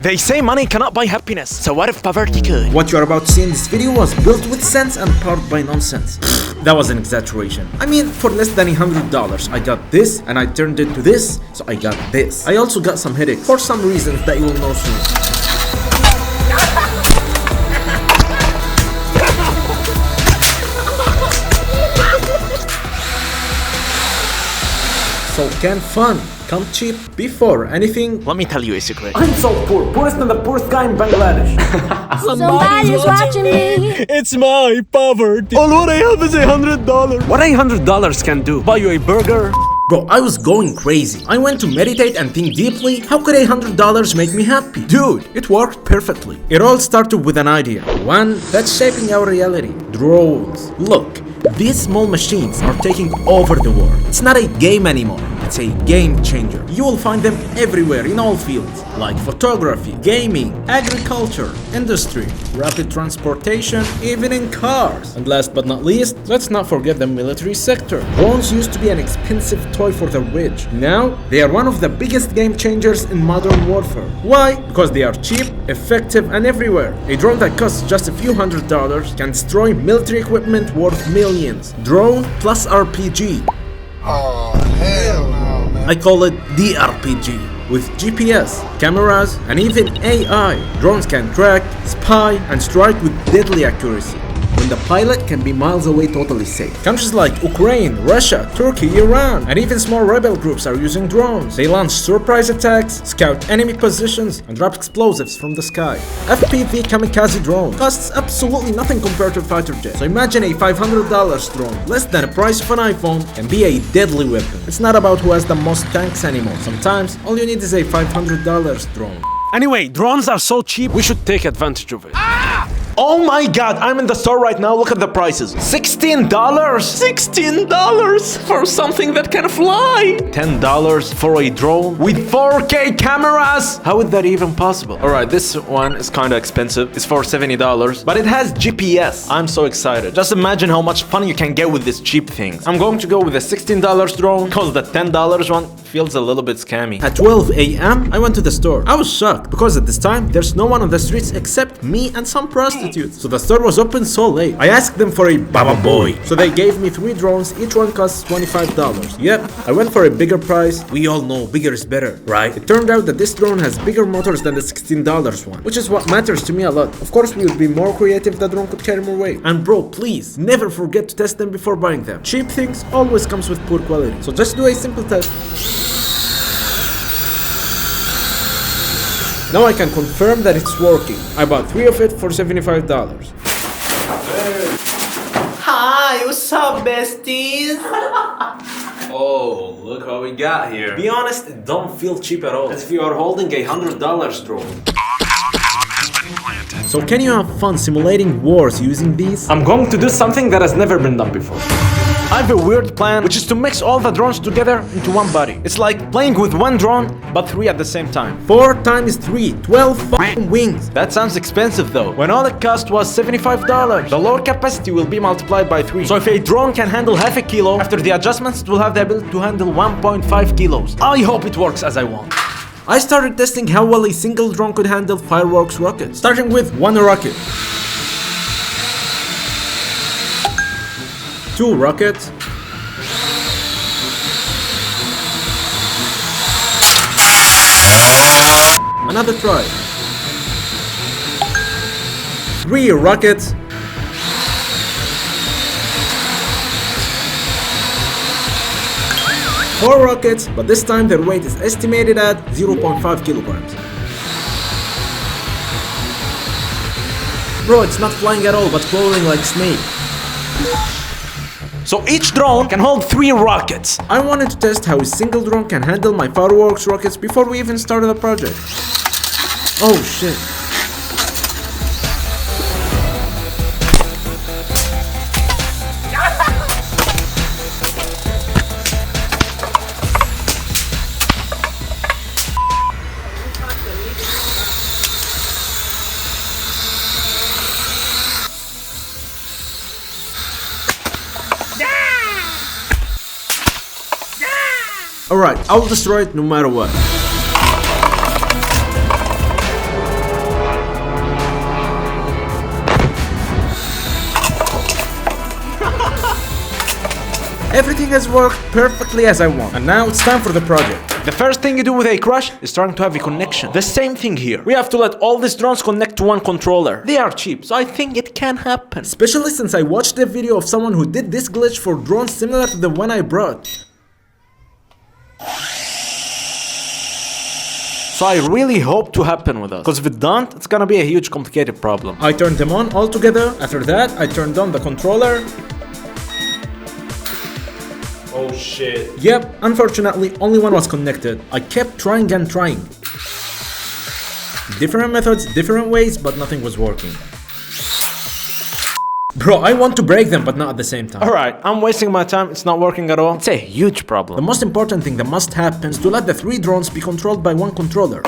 They say money cannot buy happiness, so what if poverty could? What you're about to see in this video was built with sense and powered by nonsense. That was an exaggeration. I mean, for less than $100, I got this and I turned it to this, so I got this. I also got some headaches for some reasons that you will know soon. So can fun come cheap before anything? Let me tell you a secret. I'm so poor, poorest than the poorest guy in Bangladesh. Somebody's watching me. It's my poverty. All what I have is $100. What $100 can do? Buy you a burger? Bro, I was going crazy. I went to meditate and think deeply. How could $100 make me happy? Dude, it worked perfectly. It all started with an idea. One that's shaping our reality. Drones. Look, these small machines are taking over the world. It's not a game anymore. It's a game changer. You will find them everywhere in all fields, like photography, gaming, agriculture, industry, rapid transportation, even in cars. And last but not least, let's not forget the military sector. Drones used to be an expensive toy for the rich. Now, they are one of the biggest game changers in modern warfare. Why? Because they are cheap, effective, and everywhere. A drone that costs just a few $100s can destroy military equipment worth millions. Drone plus RPG. Oh, hell no, man. I call it DRPG. With GPS, cameras, and even AI, drones can track, spy, and strike with deadly accuracy, when the pilot can be miles away totally safe. Countries like Ukraine, Russia, Turkey, Iran, and even small rebel groups are using drones. They launch surprise attacks, scout enemy positions, and drop explosives from the sky. FPV kamikaze drone costs absolutely nothing compared to a fighter jet. So imagine a $500 drone, less than the price of an iPhone, can be a deadly weapon. It's not about who has the most tanks anymore. Sometimes, all you need is a $500 drone. Anyway, drones are so cheap, we should take advantage of it. Oh my god, I'm in the store right now, look at the prices. $16? $16 for something that can fly. $10 for a drone with 4K cameras? How is that even possible? Alright, this one is kinda expensive. It's for $70, but it has GPS. I'm so excited. Just imagine how much fun you can get with these cheap things. I'm going to go with the $16 drone, cause the $10 one feels a little bit scammy. At 12 a.m., I went to the store. I was shocked because at this time, there's no one on the streets except me and some prostitutes. So the store was open so late. I asked them for a Baba Boy. So they gave me 3 drones, each one costs $25. Yep, I went for a bigger price. We all know bigger is better, right? It turned out that this drone has bigger motors than the $16 one, which is what matters to me a lot. Of course, we would be more creative if the drone could carry more weight. And bro, please, never forget to test them before buying them. Cheap things always comes with poor quality. So just do a simple test. Now I can confirm that it's working. I bought 3 of it for $75. Hi, what's up, besties? Oh, look what we got here. Be honest, it don't feel cheap at all. As if you are holding a $100 drone. So can you have fun simulating wars using these? I'm going to do something that has never been done before. I have a weird plan, which is to mix all the drones together into one body. It's like playing with one drone, but 3 at the same time. 4 times 3, 12 f***ing wings. That sounds expensive though. When all it cost was $75. The load capacity will be multiplied by 3. So if a drone can handle half a kilo, after the adjustments it will have the ability to handle 1.5 kilos. I hope it works as I want. I started testing how well a single drone could handle fireworks rockets. Starting with 1 rocket. 2 rockets. Another try. 3 rockets. 4 rockets, but this time their weight is estimated at 0.5 kilograms. Bro, it's not flying at all, but crawling like snake. So each drone can hold 3 rockets. I wanted to test how a single drone can handle my fireworks rockets before we even started the project. Oh shit. Alright, I'll destroy it no matter what. Everything has worked perfectly as I want. And now it's time for the project. The first thing you do with a crush is trying to have a connection. The same thing here. We have to let all these drones connect to one controller. They are cheap, so I think it can happen. Especially since I watched a video of someone who did this glitch for drones similar to the one I brought. So I really hope to happen with us. Because if it don't, it's gonna be a huge complicated problem. I turned them on all together. After that, I turned on the controller. Oh shit. Yep, unfortunately, only one was connected. I kept trying and trying. Different methods, different ways, but nothing was working. Bro, I want to break them, but not at the same time. Alright, I'm wasting my time, it's not working at all. It's a huge The problem. most important thing that must happen is to let the 3 drones be controlled by one controller.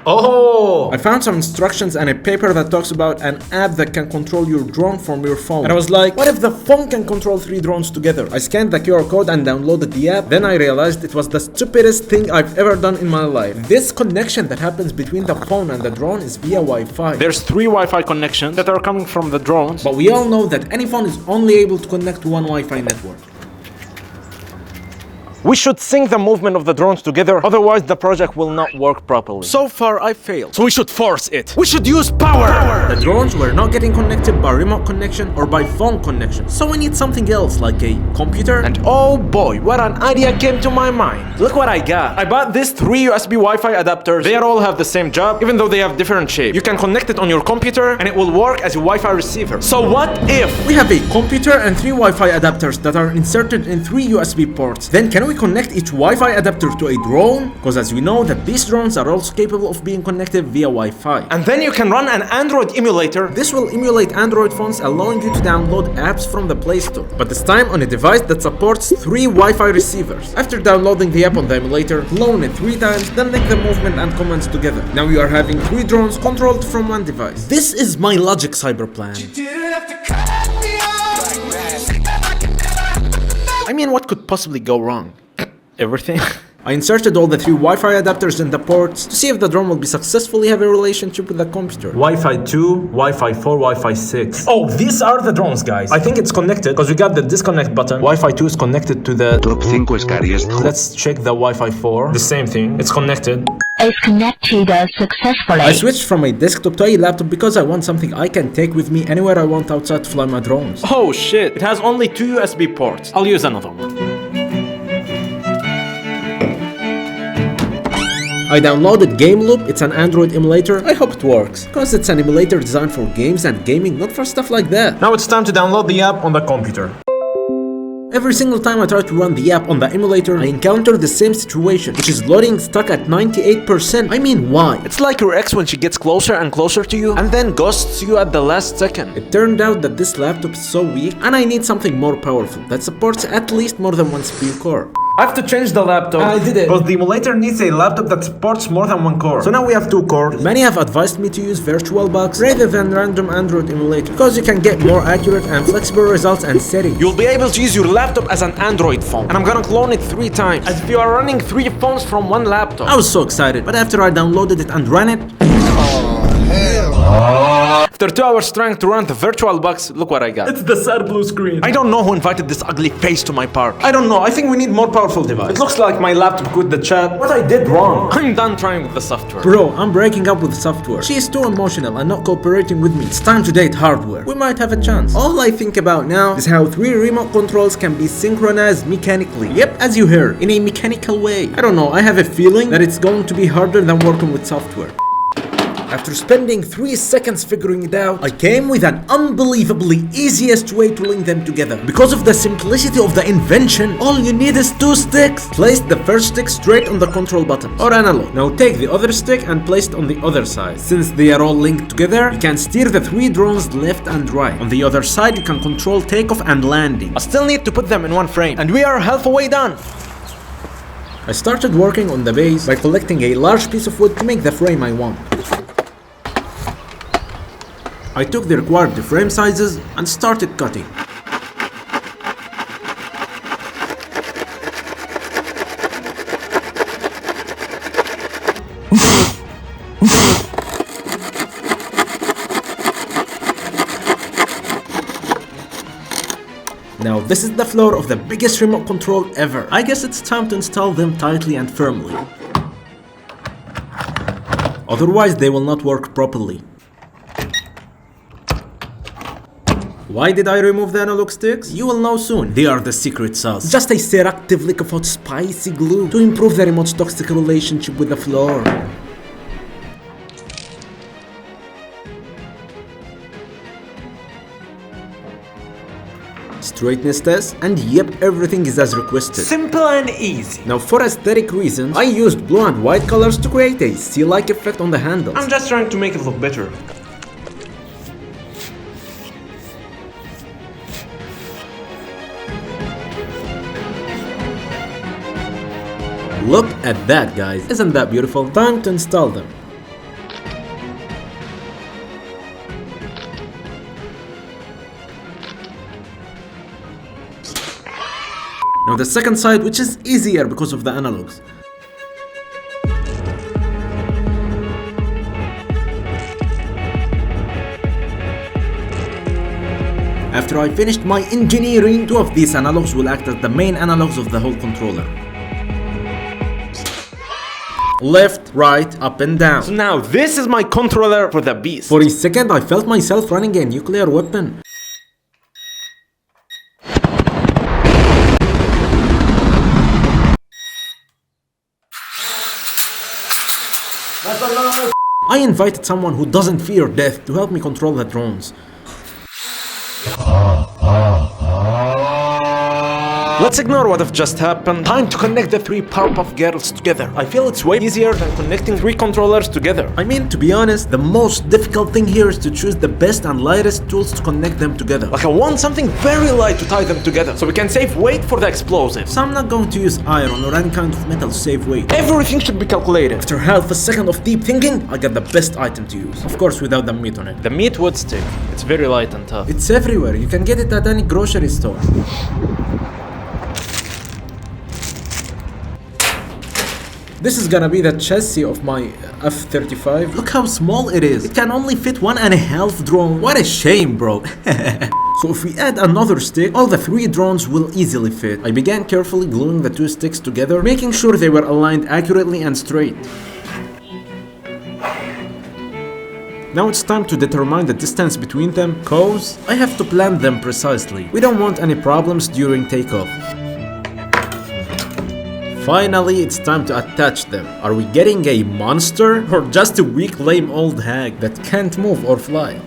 Oh! I found some instructions and a paper that talks about an app that can control your drone from your phone. And I was like, what if the phone can control 3 drones together? I scanned the QR code and downloaded the app. Then I realized it was the stupidest thing I've ever done in my life. This connection that happens between the phone and the drone is via Wi-Fi. There's 3 Wi-Fi connections that are coming from the drones. But we all know that any phone is only able to connect to one Wi-Fi network. We should sync the movement of the drones together, otherwise the project will not work properly. So far I failed, so we should force it. We should use power! The drones were not getting connected by remote connection or by phone connection. So we need something else, like a computer. And oh boy, what an idea came to my mind. Look what I got. I bought these 3 USB Wi-Fi adapters. They all have the same job, even though they have different shapes. You can connect it on your computer and it will work as a Wi-Fi receiver. So what if We have a computer and 3 Wi-Fi adapters that are inserted in 3 USB ports. Then can we connect each Wi-Fi adapter to a drone? Because as we know that these drones are also capable of being connected via Wi-Fi. And then you can run an Android emulator. This will emulate Android phones, allowing you to download apps from the Play Store, but this time on a device that supports 3 Wi-Fi receivers. After downloading the app on the emulator, clone it 3 times, then link the movement and commands together. Now you are having 3 drones controlled from one device. This is my logic cyber plan. I mean, what could possibly go wrong? Everything. I inserted all the 3 Wi-Fi adapters in the ports to see if the drone will be successfully have a relationship with the computer. Wi-Fi 2, Wi-Fi 4, Wi-Fi 6. Oh, these are the drones, guys. I think it's connected because we got the disconnect button. Wi-Fi 2 is connected to the... Top 5 Scariest. Let's check the Wi-Fi 4. The same thing. It's connected. Is connected successfully. I switched from a desktop to a laptop because I want something I can take with me anywhere I want outside to fly my drones. Oh shit, it has only 2 USB ports. I'll use another one. I downloaded Game Loop. It's an Android emulator. I hope it works, because it's an emulator designed for games and gaming, not for stuff like that. Now it's time to download the app on the computer. Every single time I try to run the app on the emulator, I encounter the same situation, which is loading stuck at 98%. I mean, why? It's like your ex when she gets closer and closer to you and then ghosts you at the last second. It turned out that this laptop is so weak, and I need something more powerful that supports at least more than 1 CPU core. I have to change the laptop. I did it. But the emulator needs a laptop that supports more than 1 core. So now we have 2 cores. Many have advised me to use VirtualBox rather than random Android emulator, because you can get more accurate and flexible results and settings. You'll be able to use your laptop as an Android phone. And I'm gonna clone it 3 times, as if you are running 3 phones from 1 laptop. I was so excited, but after I downloaded it and ran it, After 2 hours trying to run the VirtualBox, look what I got. it's the sad blue screen. I don't know who invited this ugly face to my party. I don't know, I think we need more powerful device. It looks like my laptop quit the chat. What I did wrong. I'm done trying with the software. Bro, I'm breaking up with software. She is too emotional and not cooperating with me. It's time to date hardware. We might have a chance. All I think about now is how 3 remote controls can be synchronized mechanically. Yep, as you heard, in a mechanical way. I don't know, I have a feeling that it's going to be harder than working with software. After spending 3 seconds figuring it out, I came with an unbelievably easiest way to link them together. Because of the simplicity of the invention, all you need is 2 sticks. Place the first stick straight on the control button, or analog. Now take the other stick and place it on the other side. Since they are all linked together, you can steer the 3 drones left and right. On the other side, you can control takeoff and landing. I still need to put them in 1 frame, and we are halfway done. I started working on the base by collecting a large piece of wood to make the frame I want. I took the required frame sizes and started cutting. Now this is the floor of the biggest remote control ever. I guess it's time to install them tightly and firmly. Otherwise they will not work properly. Why did I remove the analog sticks? You will know soon. They are the secret sauce. Just a seductive lick of hot spicy glue to improve the remote's toxic relationship with the floor. Straightness test, and yep, everything is as requested. Simple and easy. Now for aesthetic reasons, I used blue and white colors to create a sea-like effect on the handles. I'm just trying to make it look better. Look at that, guys. Isn't that beautiful? Time to install them. Now the second side, which is easier because of the analogs. After I finished my engineering, two of these analogs will act as the main analogs of the whole controller. Left, right, up and down. So now this is my controller for the beast. For a second I felt myself running a nuclear weapon. I invited someone who doesn't fear death to help me control the drones. Let's ignore what have just happened. Time to connect the three Powerpuff Girls together. I feel it's way easier than connecting three controllers together. I mean, to be honest, the most difficult thing here is to choose the best and lightest tools to connect them together. Like I want something very light to tie them together so we can save weight for the explosives. So I'm not going to use iron or any kind of metal to save weight. Everything should be calculated. After half a second of deep thinking, I got the best item to use. Of course, without the meat on it. The meat would stick. It's very light and tough. It's everywhere. You can get it at any grocery store. This is gonna be the chassis of my F-35. Look how small it is. It can only fit 1.5 drone. What a shame, bro. So if we add another stick, all the 3 drones will easily fit. I began carefully gluing the 2 sticks together, making sure they were aligned accurately and straight. Now it's time to determine the distance between them, cause I have to plan them precisely. We don't want any problems during takeoff. Finally, it's time to attach them. Are we getting a monster or just a weak, lame old hag that can't move or fly?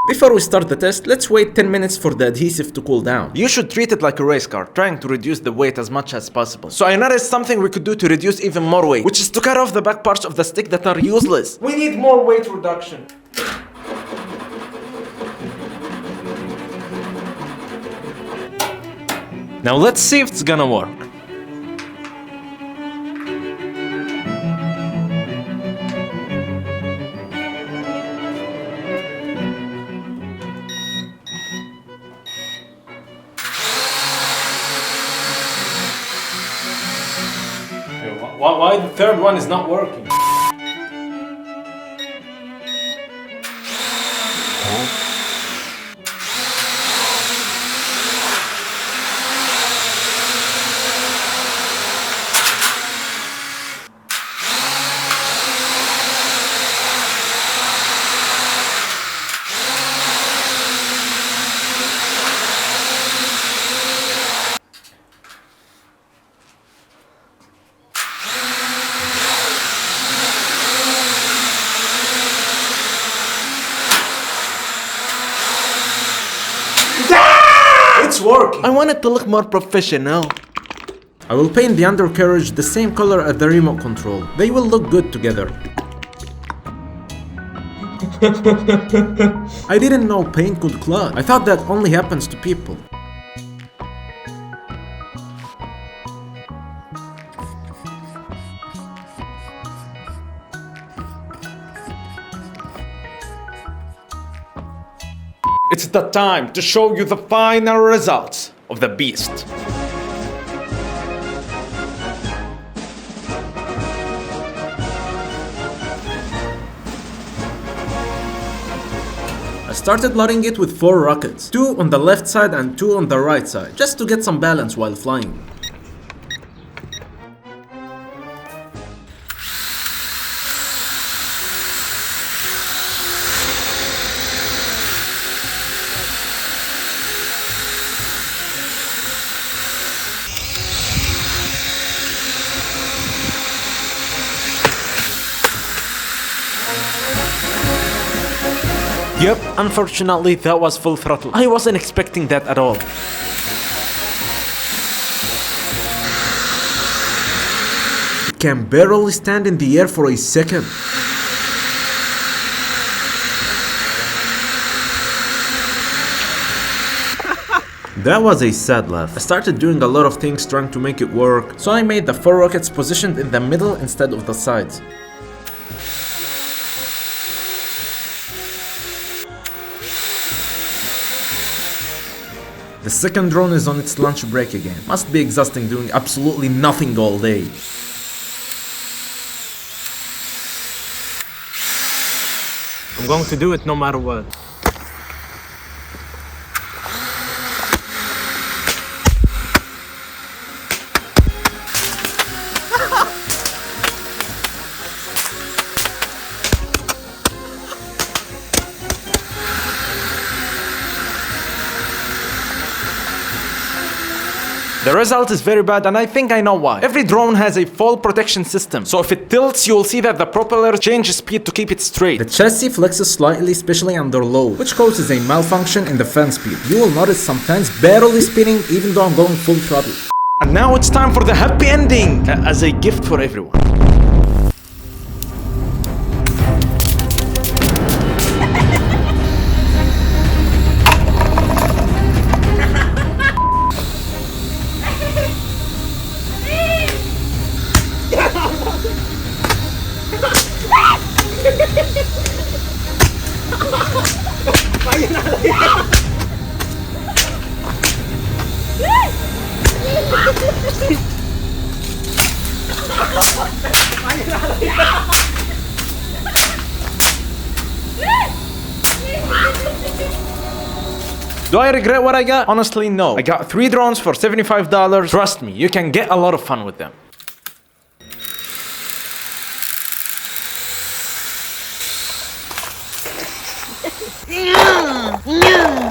Before we start the test, let's wait 10 minutes for the adhesive to cool down. You should treat it like a race car, trying to reduce the weight as much as possible. So I noticed something we could do to reduce even more weight, which is to cut off the back parts of the stick that are useless. We need more weight reduction. Now let's see if it's gonna work. Why the third one is not working? It's working. I want it to look more professional. I will paint the undercarriage the same color as the remote control. They will look good together. I didn't know paint could clot. I thought that only happens to people. It's the time to show you the final results of the beast. I started loading it with 4 rockets, 2 on the left side and 2 on the right side, just to get some balance while flying. Yep, unfortunately that was full throttle. I wasn't expecting that at all. It can barely stand in the air for a second. That was a sad laugh. I started doing a lot of things trying to make it work, so I made the 4 rockets positioned in the middle instead of the sides. The second drone is on its lunch break again. Must be exhausting doing absolutely nothing all day. I'm going to do it no matter what. The result is very bad and I think I know why. Every drone has a fall protection system, so if it tilts, you'll see that the propeller changes speed to keep it straight. The chassis flexes slightly, especially under load, which causes a malfunction in the fan speed. You will notice sometimes barely spinning even though I'm going full throttle. And now it's time for the happy ending, as a gift for everyone. Do I regret what I got? Honestly, no. I got 3 drones for $75. Trust me, you can get a lot of fun with them. No.